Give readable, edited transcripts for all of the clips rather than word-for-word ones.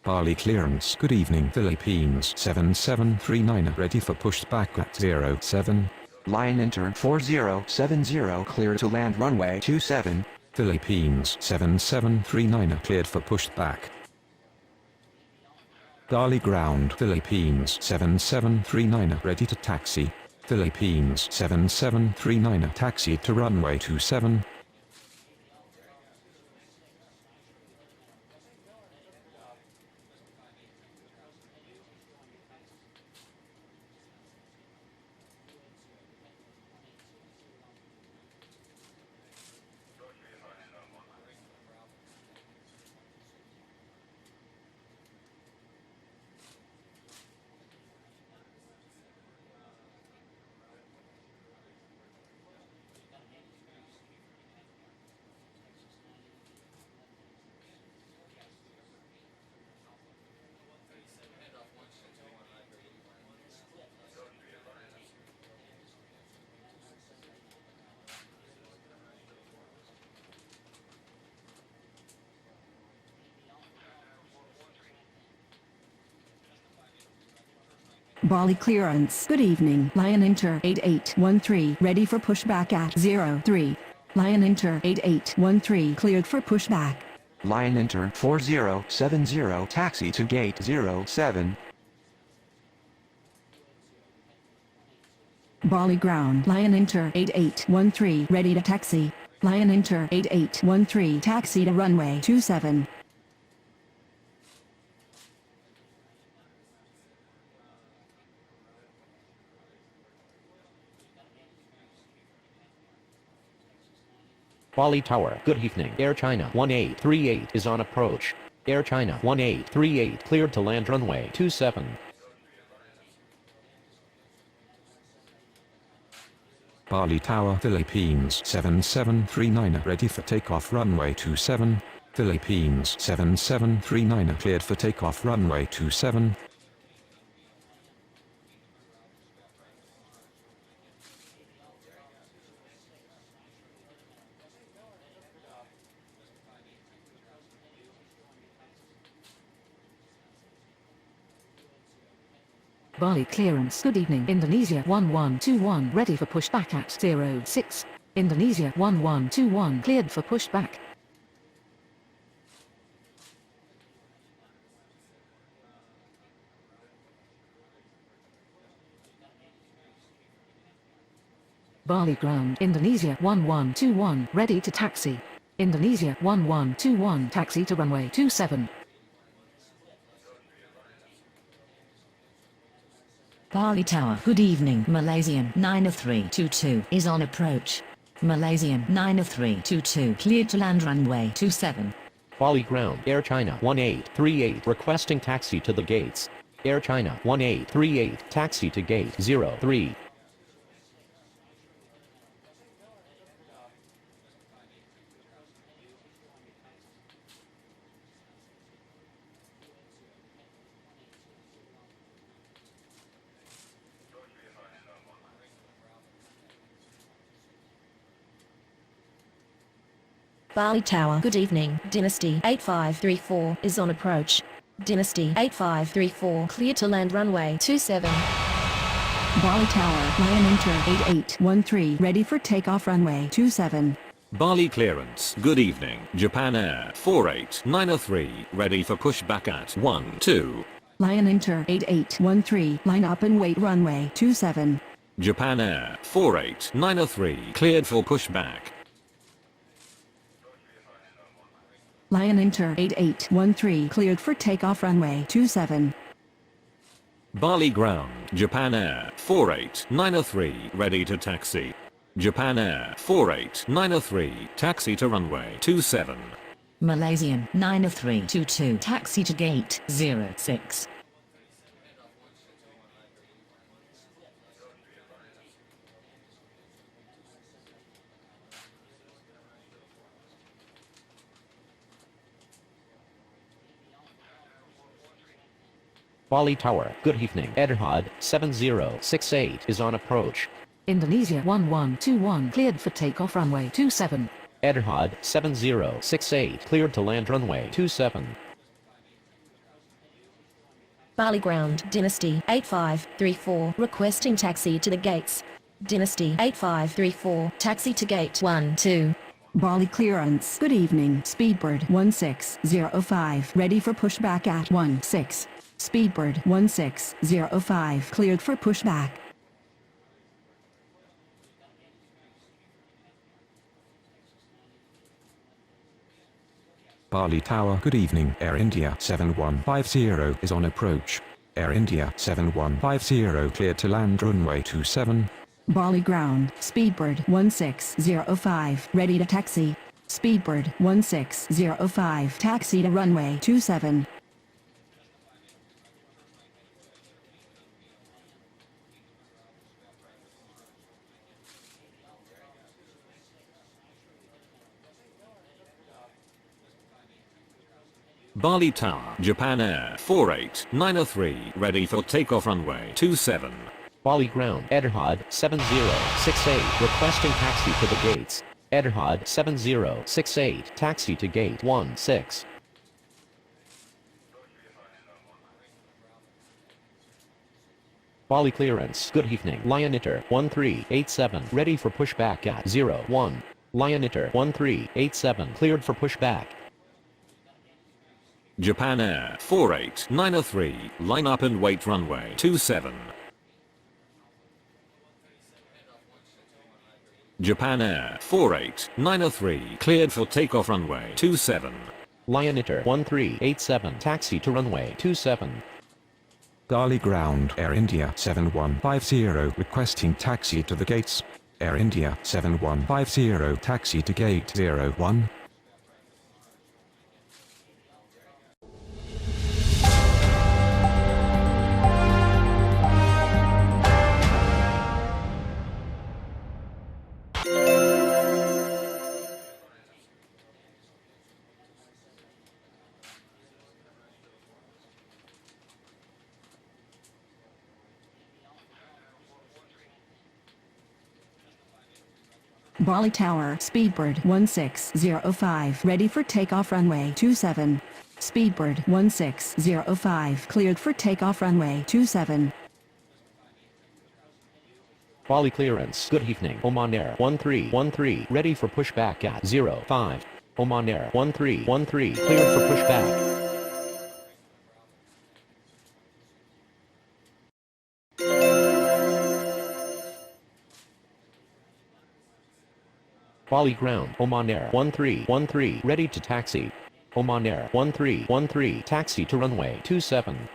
Bali clearance. Good evening Philippines 7739 ready for pushback at 07. Line enter 4070 clear to land runway 27. Philippines 7739 cleared for pushback. Bali ground. Philippines 7739 ready to taxi. Philippines 7739 taxi to runway 27. Bali clearance. Good evening. Lion enter 8813 ready for pushback at 03. Lion enter 8813 cleared for pushback. Line enter 4070 taxi to gate 07. Bali ground. Lion enter 8813 ready to taxi. Lion enter 8813 taxi to runway 27. Bali Tower. Good evening. Air China 1838 is on approach. Air China 1838 cleared to land runway 27. Bali Tower. Philippines 7739 ready for takeoff runway 27. Philippines 7739 cleared for takeoff runway 27. Bali clearance. Good evening. Indonesia 1121 ready for pushback at 06. Indonesia 1121 cleared for pushback. Bali ground. Indonesia 1121 ready to taxi. Indonesia 1121 taxi to runway 27. Bali Tower. Good evening. Malaysian 90322 is on approach. Malaysian 90322 cleared to land runway 27. Bali ground. Air China 1838 requesting taxi to the gates. Air China 1838 taxi to gate 03. Bali Tower. Good evening. Dynasty 8534 is on approach. Dynasty 8534 clear to land runway 27. Bali Tower. Lion enter 8813 ready for takeoff runway 27. Bali clearance. Good evening. Japan Air 48903 ready for pushback at 12. Lion enter 8813 line up and wait runway 27. Japan Air 48903 cleared for pushback. Lion enter 8813 cleared for takeoff runway 27. Bali ground. Japan Air 48903 ready to taxi. Japan Air 48903 taxi to runway 27. Malaysian 90322 taxi to gate 06. Bali Tower. Good evening. Etihad 7068 is on approach. Indonesia 1121 cleared for takeoff runway 27. Etihad 7068 cleared to land runway 27. Bali Ground, Dynasty 8534, requesting taxi to the gates. Dynasty 8534, taxi to gate 12. Bali clearance. Good evening. Speedbird 1605, ready for pushback at 16. Speedbird 1605, cleared for pushback. Bali Tower. Good evening. Air India 7150 is on approach. Air India 7150 cleared to land runway 27. Bali ground. Speedbird 1605, ready to taxi. Speedbird 1605, taxi to runway 27. Bali Tower, Japan Air 48903, ready for takeoff runway 27. Bali ground, Etihad 7068, requesting taxi to the gates. Etihad 7068, taxi to gate 16. Bali clearance. Good evening. Lion Inter 1387, ready for pushback at 01. Lion Inter 1387, cleared for pushback. Japan Air 48903, line up and wait runway 27. Japan Air 48903, cleared for takeoff runway 27. Lion Inter 1387, taxi to runway 27. Bali ground. Air India 7150 requesting taxi to the gates. Air India 7150, taxi to gate 01. Bali Tower. Speedbird 1605, ready for takeoff runway 27. Speedbird 1605, cleared for takeoff runway 27. Bali clearance. Good evening. Oman Air 1313, ready for pushback at 05. Oman Air 1313, cleared for pushback. Bali ground. Oman Air 1313, ready to taxi. Oman Air 1313, taxi to runway 27.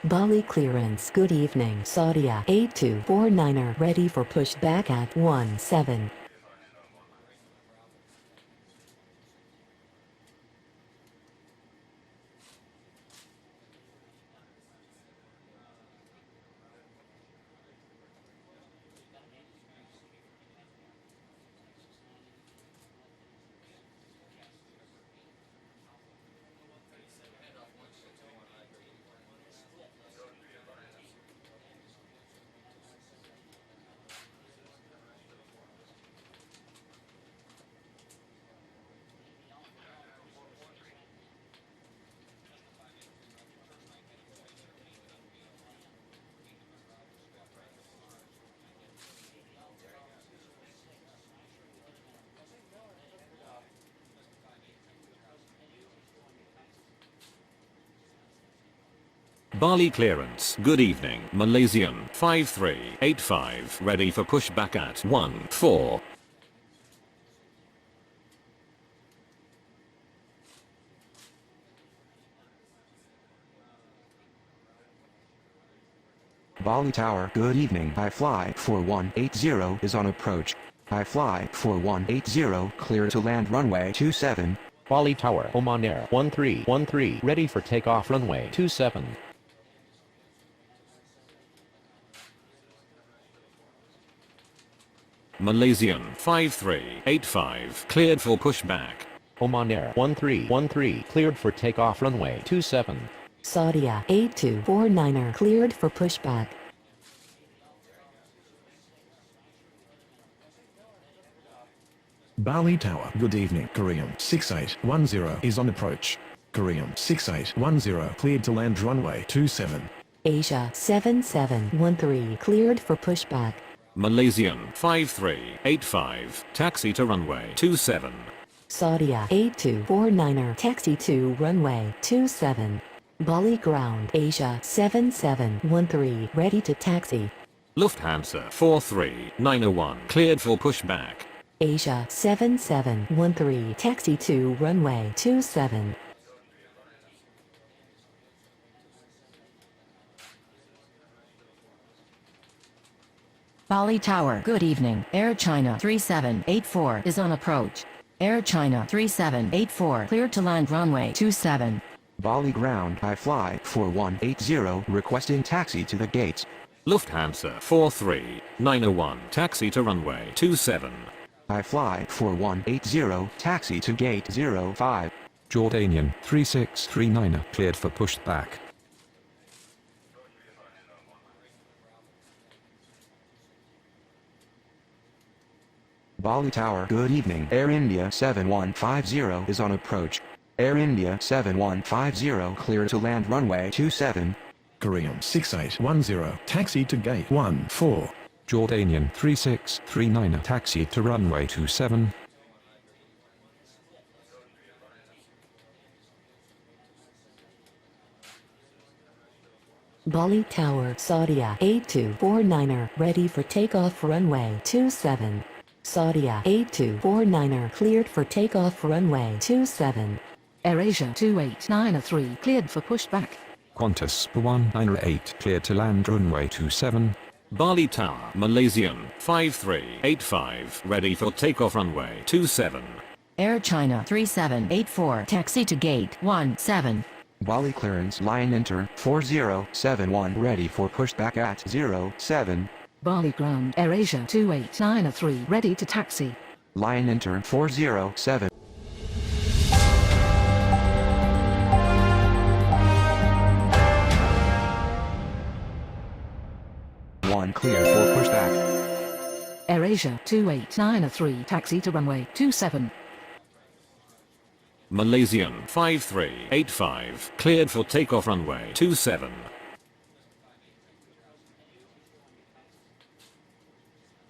Bali clearance. Good evening. Saudia 8249er, ready for pushback at 17. Bali clearance. Good evening. Malaysian 5385, ready for pushback at 14. Bali Tower. Good evening. iFly 4180 is on approach. iFly 4180, clear to land runway 27. Bali Tower, Oman Air 1313, ready for takeoff runway 27. Malaysian 5385, cleared for pushback. Oman Air 1313, cleared for takeoff runway 27. Saudia 8249er cleared for pushback. Bali Tower, good evening. Korean 6810 is on approach. Korean 6810 cleared to land runway 27. Asia 7713 cleared for pushback. Malaysian 5385, taxi to runway 27. Saudia 8249er taxi to runway 27. Bali ground Asia 7713 ready to taxi. Lufthansa 43901, cleared for pushback. Asia 7713 taxi to runway 27. Bali Tower, good evening. Air China 3784 is on approach. Air China 3784 cleared to land runway 27. Bali ground, I fly 4180, requesting taxi to the gates. Lufthansa 43901, taxi to runway 27. I fly 4180, taxi to gate 05. Jordanian 3639, cleared for pushback. Bali Tower, good evening. Air India 7150 is on approach. Air India 7150 clear to land runway 27. Korean 6810 taxi to gate 14. Jordanian 3639, taxi to runway 27. Bali Tower, Saudia 8249er ready for takeoff runway 27. Saudia 8249er cleared for takeoff runway 27. AirAsia 2893 cleared for pushback. Qantas 198, cleared to land runway 27. Bali Tower, Malaysian 5385, ready for takeoff runway 27. Air China 3784 taxi to gate 17. Bali clearance, line enter 4071 ready for pushback at 07. Bali ground AirAsia 2893 ready to taxi. Line enter 407. One clear for pushback. AirAsia 2893 taxi to runway 27. Malaysian 5385, cleared for takeoff runway 27.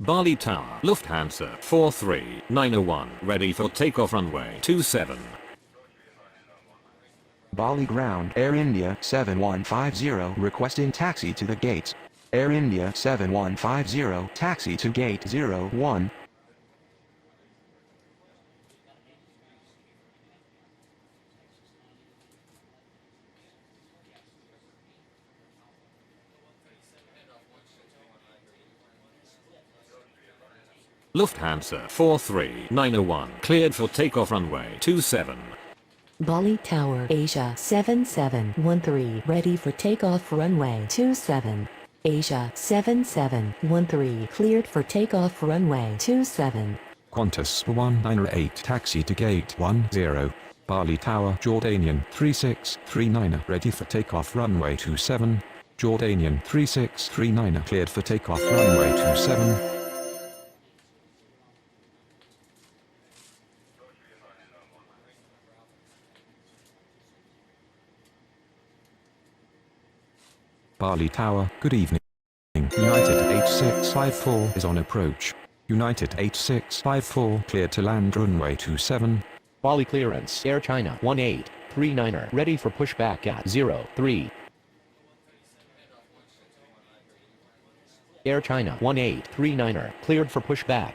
Bali Tower, Lufthansa 43901, ready for takeoff runway 27. Bali ground, Air India 7150 requesting taxi to the gates. Air India 7150 taxi to gate 01. Lufthansa 43901, cleared for takeoff runway 27. Bali Tower, Asia 7713 ready for takeoff runway 27. Asia 7713 cleared for takeoff runway 27. Qantas 198, taxi to gate 10. Bali Tower, Jordanian 3639, ready for takeoff runway 27. Jordanian 3639, cleared for takeoff runway 27. Bali Tower, good evening. United 8654 is on approach. United 8654 cleared to land runway 27. Bali clearance, Air China 1839er, ready for pushback at 03. Air China 1839er, cleared for pushback.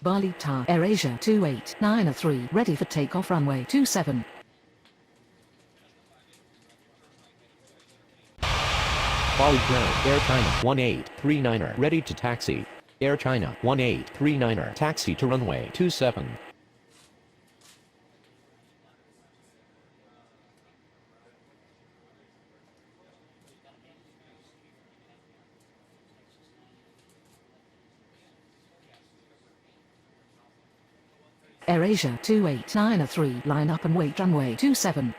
Bali Tower AirAsia 2893 ready for takeoff runway 27. Bali ground, Air China 1839er, ready to taxi. Air China 1839er, taxi to runway 27. AirAsia 2893, line up and wait runway 27.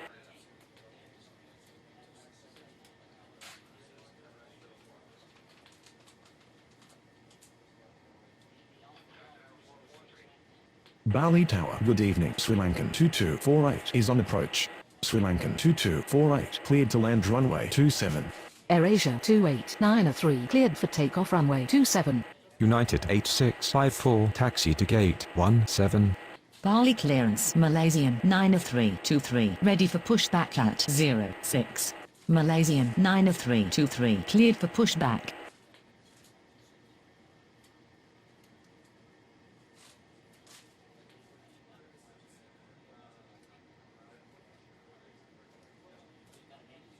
Bali Tower, good evening. Sri Lankan 2248 is on approach. Sri Lankan 2248 cleared to land runway 27. AirAsia 2893, cleared for takeoff runway 27. United 8654 taxi to gate 17. Bali clearance, Malaysian 90323, ready for pushback at 06. Malaysian 90323, cleared for pushback.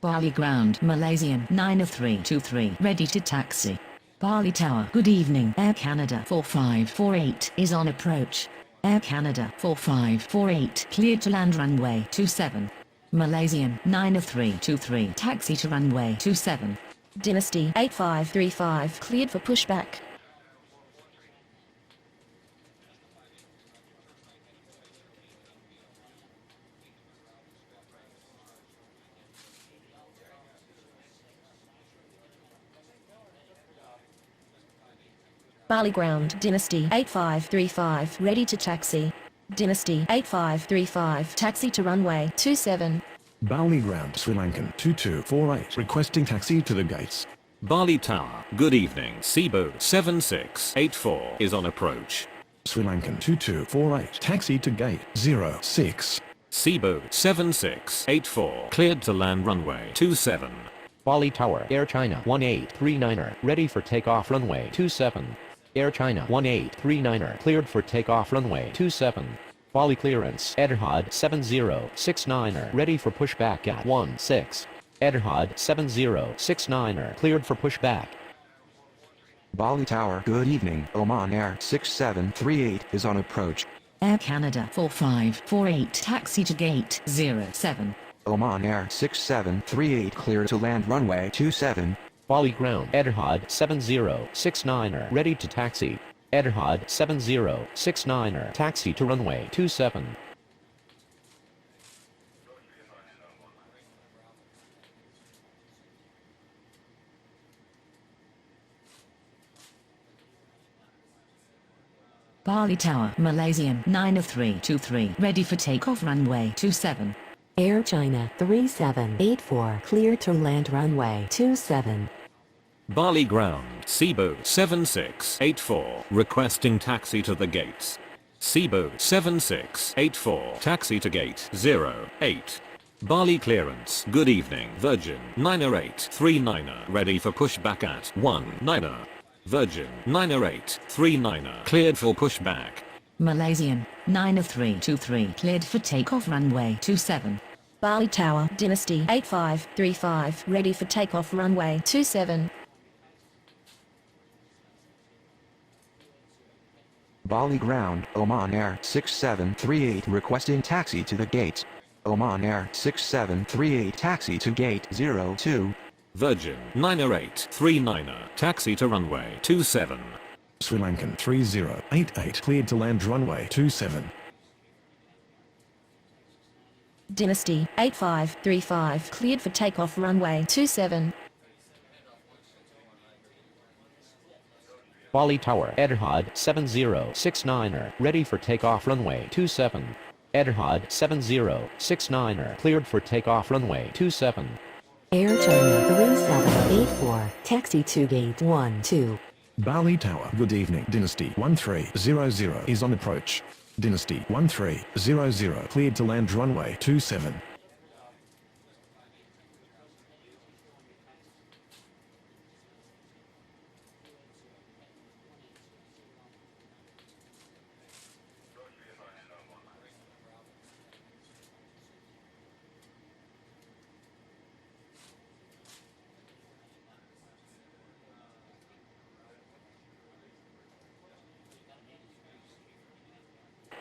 Bali ground, Malaysian 90323, ready to taxi. Bali Tower, good evening. Air Canada 4548 is on approach. Air Canada 4548, cleared to land runway 27. Malaysian 90323, taxi to runway 27. Dynasty 8535, cleared for pushback. Bali ground, Dynasty 8535, ready to taxi. Dynasty 8535, taxi to runway 27. Bali ground, Sri Lankan 2248 requesting taxi to the gates. Bali Tower, good evening. Cebu 7684 is on approach. Sri Lankan 2248 taxi to gate 06. Cebu 7684 cleared to land runway 27. Bali Tower, Air China 1839er, ready for takeoff runway 27. Air China 1839er, cleared for takeoff runway 27. Bali clearance, Etihad 7069er, ready for pushback at 16. Etihad 7069er, cleared for pushback. Bali Tower, good evening. Oman Air 6738 is on approach. Air Canada 4548, taxi to gate 07. Oman Air 6738 clear to land runway 27. Bali ground, Etihad 7069er, ready to taxi. Etihad 7069er, taxi to runway 27. Bali Tower, Malaysian 90323, ready for takeoff runway 27. Air China 3784 clear to land runway 27. Bali ground, Cebu 7684 requesting taxi to the gates. Cebu 7684 taxi to gate 08. Bali clearance, good evening. Virgin 90839er ready for pushback at 19er. Virgin 90839er cleared for pushback. Malaysian 90323, cleared for takeoff runway 27. Bali Tower, Dynasty 8535, ready for takeoff runway 27. Bali ground, Oman Air 6738 requesting taxi to the gates. Oman Air 6738 taxi to gate 02. Virgin 90839er taxi to runway 27. Sri Lankan 3088 cleared to land runway 27. Dynasty 8535, cleared for takeoff runway 27. Bali Tower, Etihad 7069er, ready for takeoff runway 27. Etihad 7069er, cleared for takeoff runway 27. Air China 3784 taxi to gate 12. Bali Tower, good evening. Dynasty 1300 is on approach. Dynasty 1300 cleared to land runway 27.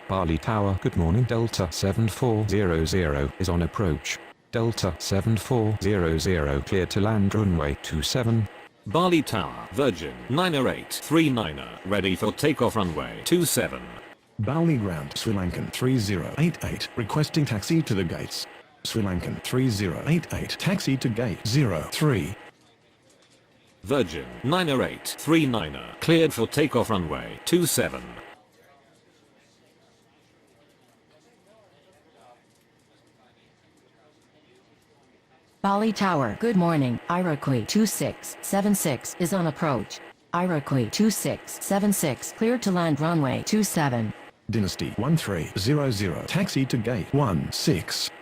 Bali Tower, good morning. Delta 7400 is on approach. Delta 7400 cleared to land runway 27. Bali Tower, Virgin 90839, ready for takeoff runway 27. Bali ground, Sri Lankan 3088, requesting taxi to the gates. Sri Lankan 3088, taxi to gate 03. Virgin 90839, cleared for takeoff runway 27. Bali Tower, good morning. Iroquois 2676 is on approach. Iroquois 2676 cleared to land runway 27. Dynasty 1300, taxi to gate 16.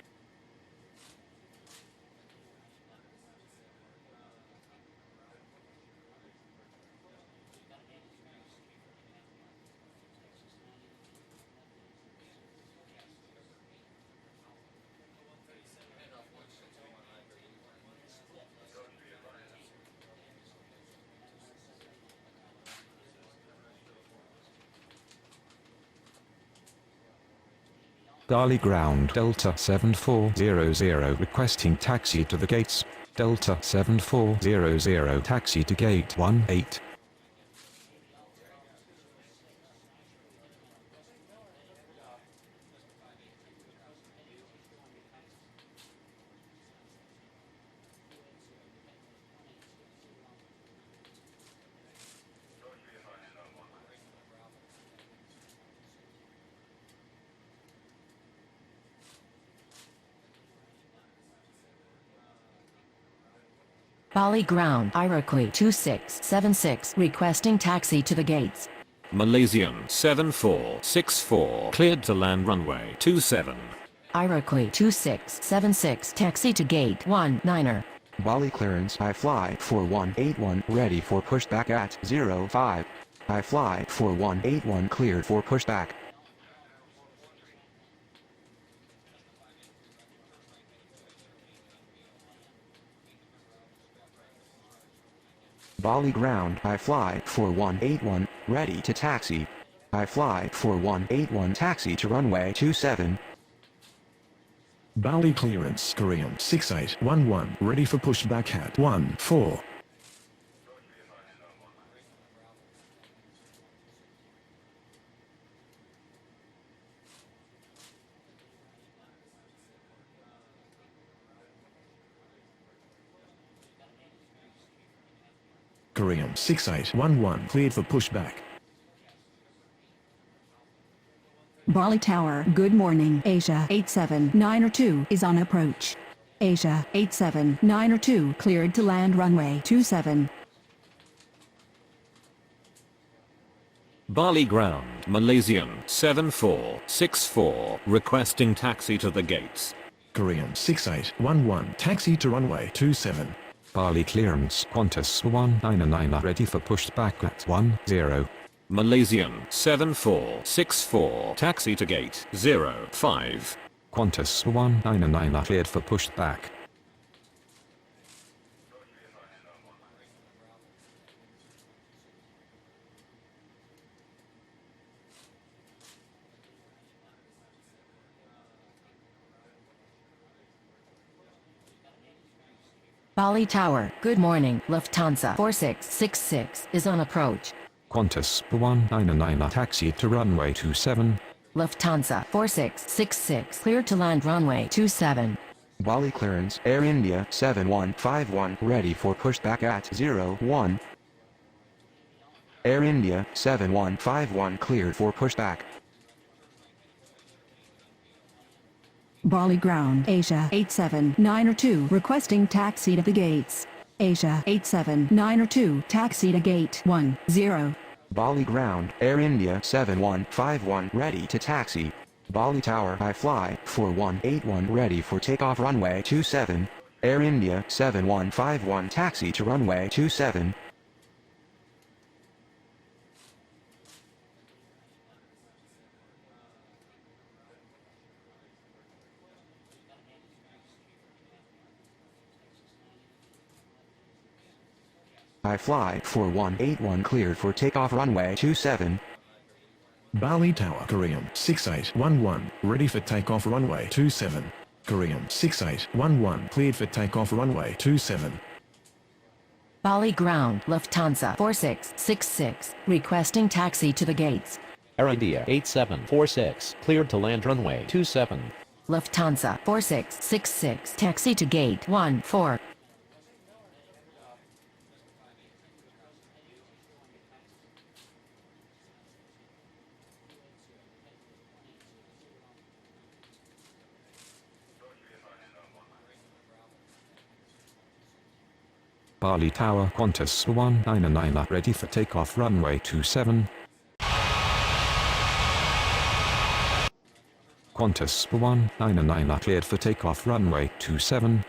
Bali ground, Delta 7400 requesting taxi to the gates. Delta 7400 taxi to gate 18. Bali ground, Iroquois 2676 requesting taxi to the gates. Malaysian 7464, cleared to land runway 27. Iroquois 2676 taxi to gate 19er. Bali clearance, I fly 4181, ready for pushback at 05. I fly 4181, cleared for pushback. Bali ground, I fly 4181, ready to taxi. I fly 4181, taxi to runway 27. Bali clearance, Korean 6811, ready for pushback at 14. Korean 6811, cleared for pushback. Bali Tower, good morning. Asia 87902 is on approach. Asia 87902 cleared to land runway 27. Bali ground, Malaysian 7464, requesting taxi to the gates. Korean 6811, taxi to runway 27. Bali clearance, Qantas 199 ready for pushback at 10. Malaysian 7464, taxi to gate 05. Qantas 199 cleared for pushback. Bali Tower, good morning. Lufthansa 4666 is on approach. Qantas 199 taxi to runway 27. Lufthansa 4666 cleared to land runway 27. Bali clearance, Air India 7151, ready for pushback at 01. Air India 7151, cleared for pushback. Bali ground, Asia 87902 requesting taxi to the gates. Asia 87902 taxi to gate 10. Bali ground, Air India 7151, ready to taxi. Bali Tower, I fly 4181, ready for takeoff runway 27. Air India 7151, taxi to runway 27. I fly 4181, cleared for takeoff runway 27. Bali Tower Korean 6811, ready for takeoff runway 27. Korean 6811, cleared for takeoff runway 27. Bali ground, Lufthansa 4666, requesting taxi to the gates. Air India 8746, cleared to land runway 27. Lufthansa 4666, taxi to gate 14. Bali Tower Qantas 199 ready for takeoff runway 27. Qantas 199 cleared for takeoff runway 27.